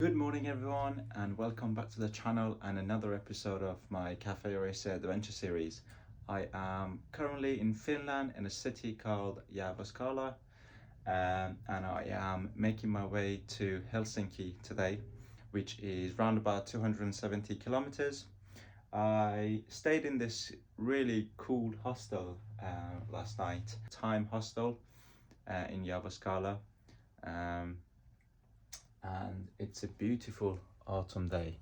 Good morning everyone and welcome back to the channel and another episode of my Cafe Race adventure series. I am currently in Finland in a city called Jyväskylä, and I am making my way to Helsinki today, which is round about 270 kilometers. I stayed in this really cool hostel last night, Time Hostel in Jyväskylä. And it's a beautiful autumn day.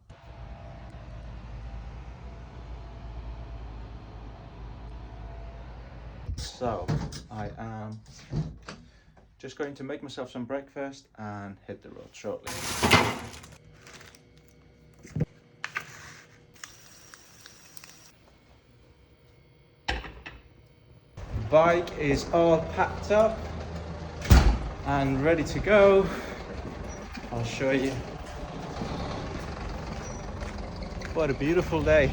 So I am just going to make myself some breakfast and hit the road shortly. Bike is all packed up and ready to go. I'll show you. What a beautiful day.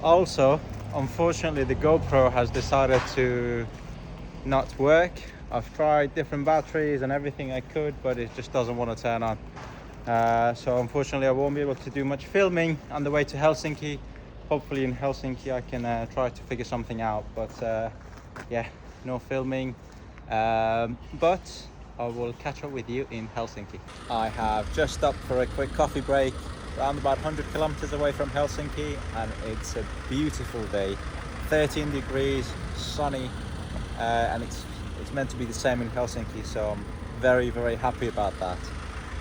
Also, unfortunately, the GoPro has decided to not work. I've tried different batteries and everything I could, but it just doesn't want to turn on. So unfortunately, I won't be able to do much filming on the way to Helsinki. Hopefully in Helsinki I can try to figure something out, but yeah, no filming. But I will catch up with you in Helsinki. I have just stopped for a quick coffee break around about 100 kilometers away from Helsinki, and it's a beautiful day. 13 degrees, sunny, and it's meant to be the same in Helsinki, so I'm very happy about that.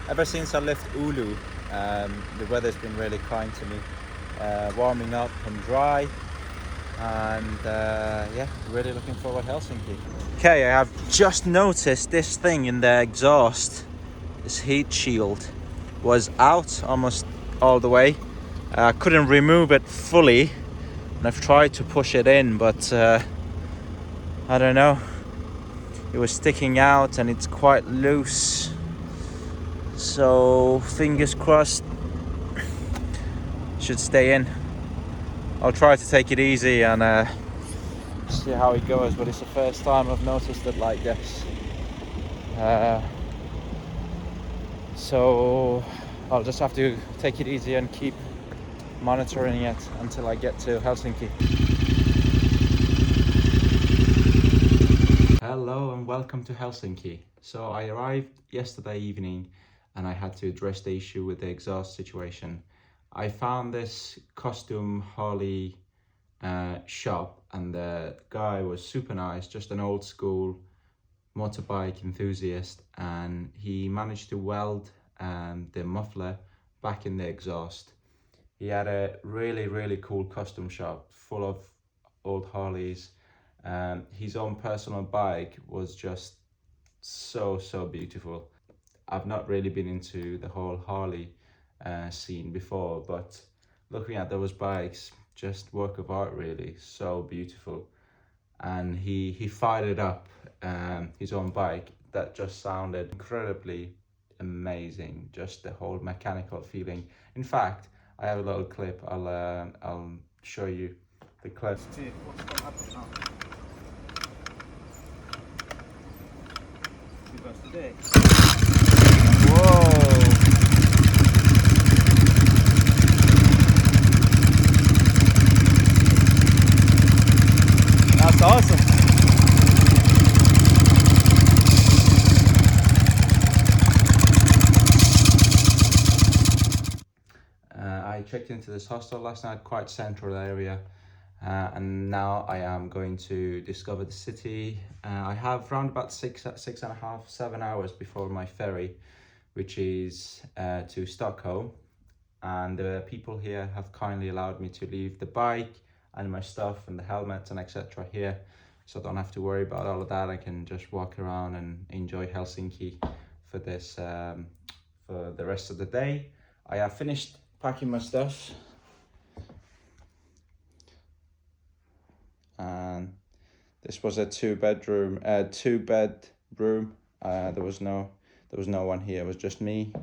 Ever since I left Oulu, the weather's been really kind to me, warming up and dry, and yeah, really looking forward to Helsinki. Okay, I have just noticed this thing in the exhaust, this heat shield, was out almost all the way. I couldn't remove it fully, and I've tried to push it in, but I don't know, it was sticking out and it's quite loose. So fingers crossed, should stay in. I'll try to take it easy and see how it goes, but it's the first time I've noticed it like this. So I'll just have to take it easy and keep monitoring it until I get to Helsinki. Hello and welcome to Helsinki. So I arrived yesterday evening and I had to address the issue with the exhaust situation. I found this costume Harley shop, and the guy was super nice, just an old school motorbike enthusiast, and he managed to weld the muffler back in the exhaust. He had a really cool custom shop full of old Harleys. His own personal bike was just so beautiful. I've not really been into the whole Harley scene before, but looking at those bikes, just work of art really, so beautiful. And he fired up his own bike that just sounded incredibly amazing, just the whole mechanical feeling. In fact, I have a little clip. I'll show you the clip. See what's gonna happen now. Because today. Whoa! That's awesome. I checked into this hostel last night, quite central area, and now I am going to discover the city. I have around about 6.5, 7 hours before my ferry, which is to Stockholm, and the people here have kindly allowed me to leave the bike and my stuff and the helmet and etc. here, so I don't have to worry about all of that. I can just walk around and enjoy Helsinki for this for the rest of the day. I have finished packing my stuff, and this was a two bed room. There was no there was no one here, it was just me.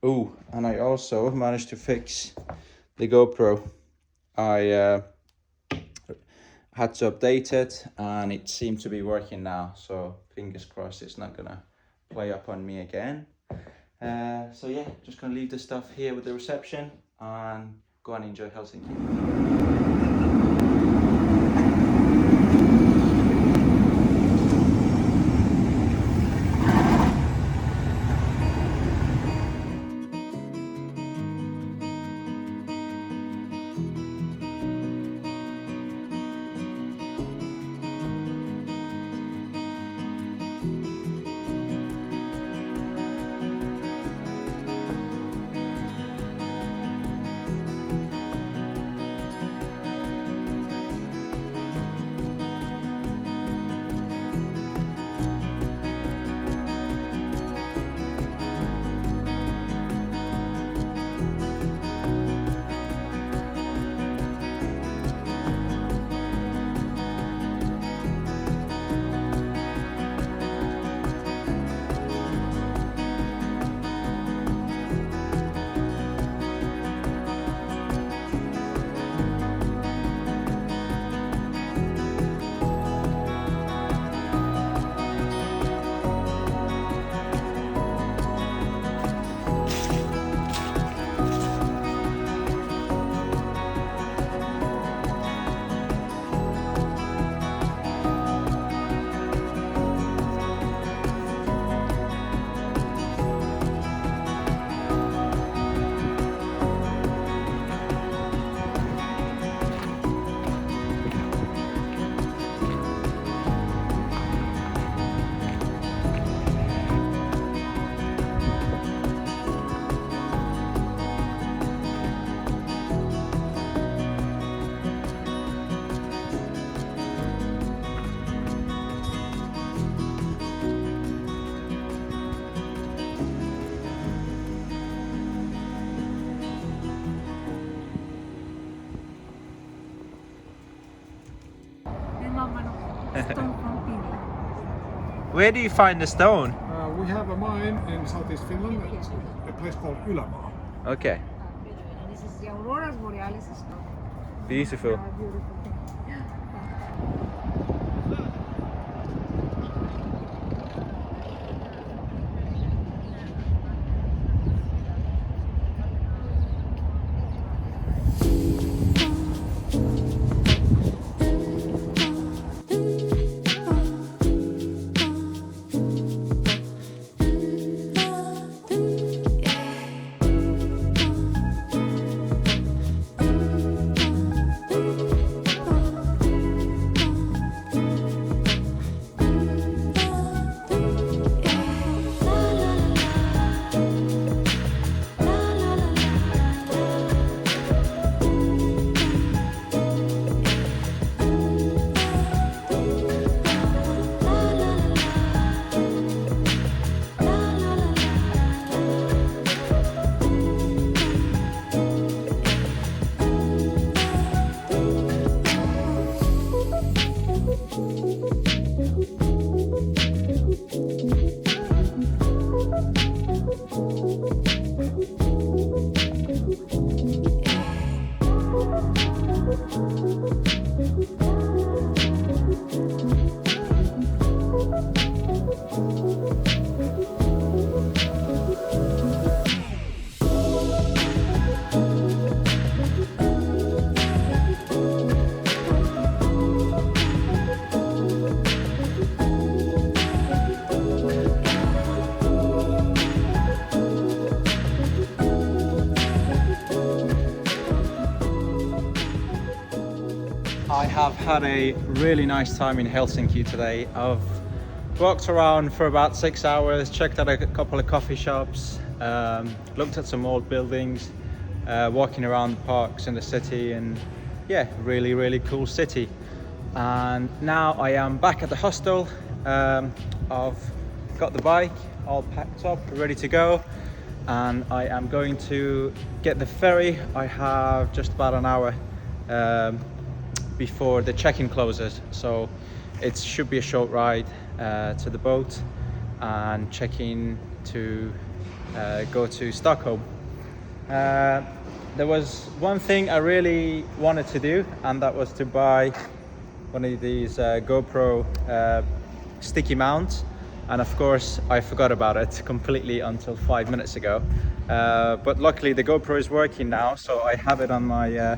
Oh, and I also managed to fix the GoPro. I had to update it and it seemed to be working now, so fingers crossed it's not gonna play up on me again. So yeah, just gonna leave the stuff here with the reception and go and enjoy Helsinki. Stone from Finland. Where do you find the stone? We have a mine in southeast Finland, it's a place called Ylämaa. Okay, This is the Aurora Borealis stone. beautiful. Beautiful thing. I have had a really nice time in Helsinki today. I've walked around for about 6 hours, checked out a couple of coffee shops, looked at some old buildings, walking around the parks in the city, and yeah, really cool city. And now I am back at the hostel. I've got the bike all packed up, ready to go, and I am going to get the ferry. I have just about an hour before the check-in closes, so it should be a short ride to the boat, and checking to go to Stockholm. There was one thing I really wanted to do, and that was to buy one of these GoPro sticky mounts, and of course I forgot about it completely until 5 minutes ago, but luckily the GoPro is working now, so I have it on my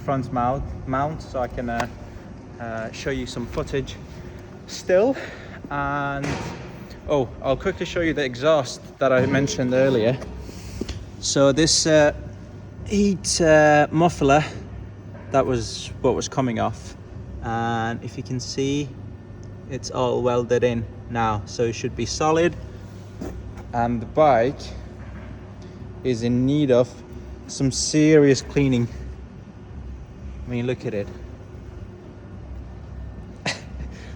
front mount, so I can show you some footage still. And oh, I'll quickly show you the exhaust that I mentioned earlier. So this heat muffler, that was what was coming off, and if you can see, it's all welded in now, so it should be solid. And the bike is in need of some serious cleaning. I mean, look at it.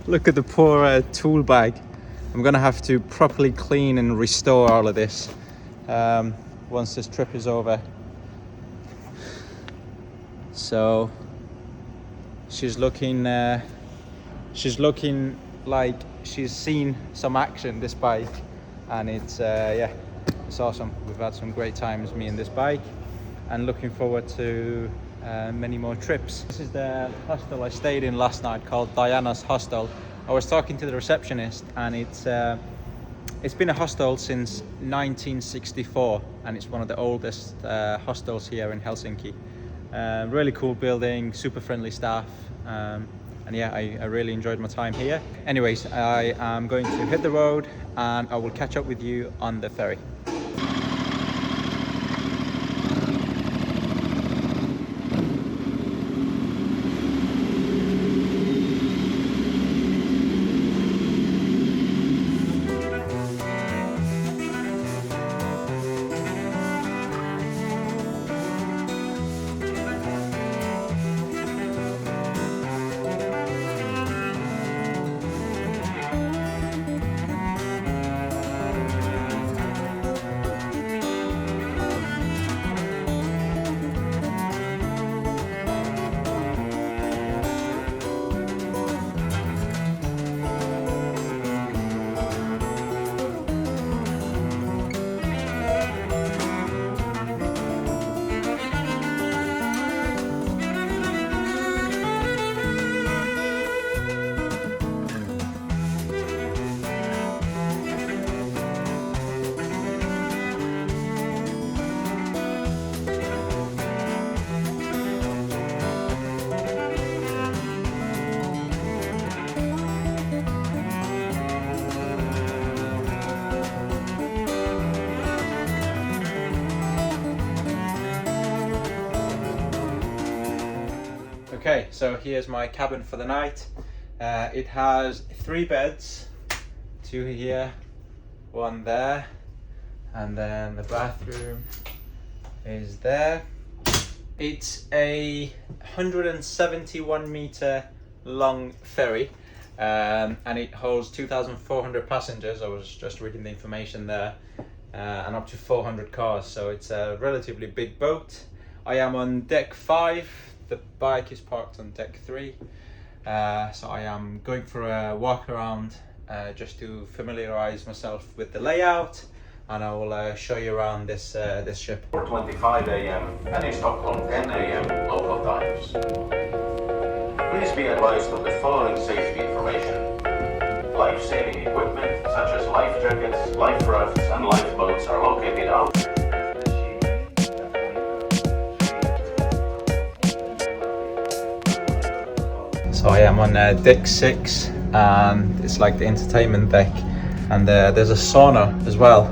Look at the poor tool bag. I'm gonna have to properly clean and restore all of this once this trip is over. So she's looking like she's seen some action, this bike, and it's yeah, it's awesome. We've had some great times, me and this bike, and looking forward to many more trips. This is the hostel I stayed in last night, called Diana's Hostel. I was talking to the receptionist, and it's been a hostel since 1964, and it's one of the oldest hostels here in Helsinki. Really cool building, super friendly staff, and yeah, I really enjoyed my time here. Anyways, I am going to hit the road, and I will catch up with you on the ferry. Okay, so here's my cabin for the night. It has 3 beds, 2 here, 1 there, and then the bathroom is there. It's a 171 meter long ferry, and it holds 2,400 passengers. I was just reading the information there, and up to 400 cars, so it's a relatively big boat. I am on deck 5. The bike is parked on deck 3, so I am going for a walk around just to familiarize myself with the layout, and I will show you around this ship. 4:25 a.m. and in Stockholm 10 a.m. local times. Please be advised of the following safety information. Life-saving equipment such as life jackets, life rafts and lifeboats are located out. So I am on deck 6, and it's like the entertainment deck, and there's a sauna as well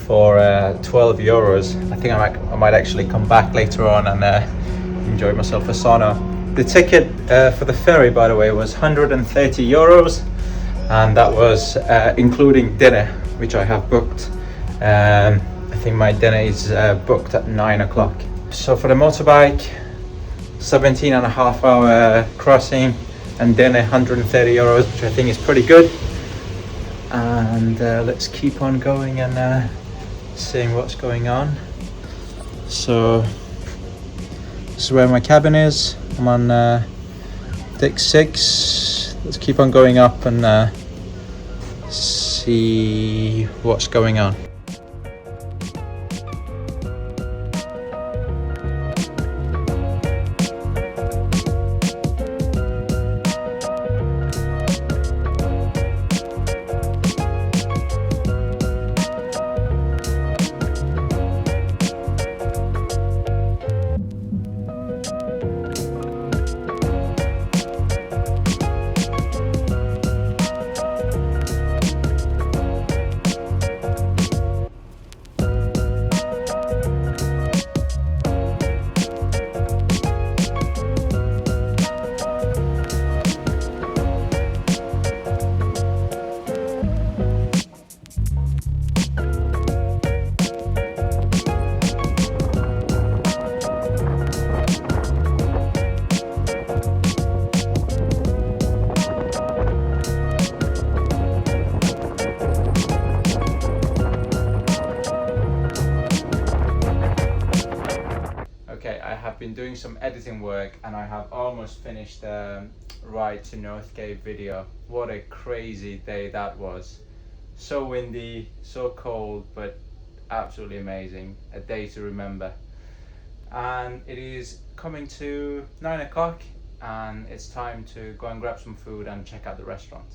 for 12 euros. I think I might actually come back later on and enjoy myself a sauna. The ticket for the ferry, by the way, was 130 euros, and that was including dinner, which I have booked. I think my dinner is booked at 9 o'clock. So for the motorbike, 17.5 hour crossing, and then 130 euros, which I think is pretty good. And let's keep on going and seeing what's going on. So this is where my cabin is. I'm on deck 6. Let's keep on going up and see see what's going on. Okay, I have been doing some editing work and I have almost finished the ride to North Cape video. What a crazy day that was. So windy, so cold, but absolutely amazing. A day to remember. And it is coming to 9 o'clock and it's time to go and grab some food and check out the restaurant.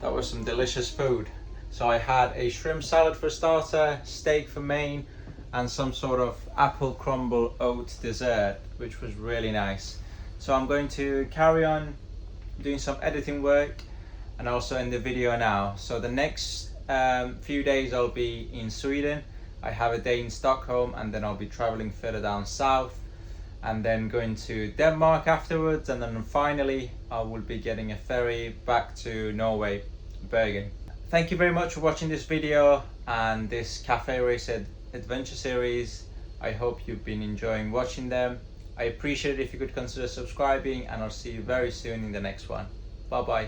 That was some delicious food. So I had a shrimp salad for starter, steak for main, and some sort of apple crumble oat dessert, which was really nice. So I'm going to carry on doing some editing work and also in the video now. So the next few days I'll be in Sweden. I have a day in Stockholm and then I'll be traveling further down south and then going to Denmark afterwards, and then finally I will be getting a ferry back to Norway, Bergen. Thank you very much for watching this video and this cafe race adventure series. I hope you've been enjoying watching them. I appreciate it if you could consider subscribing, and I'll see you very soon in the next one. Bye bye.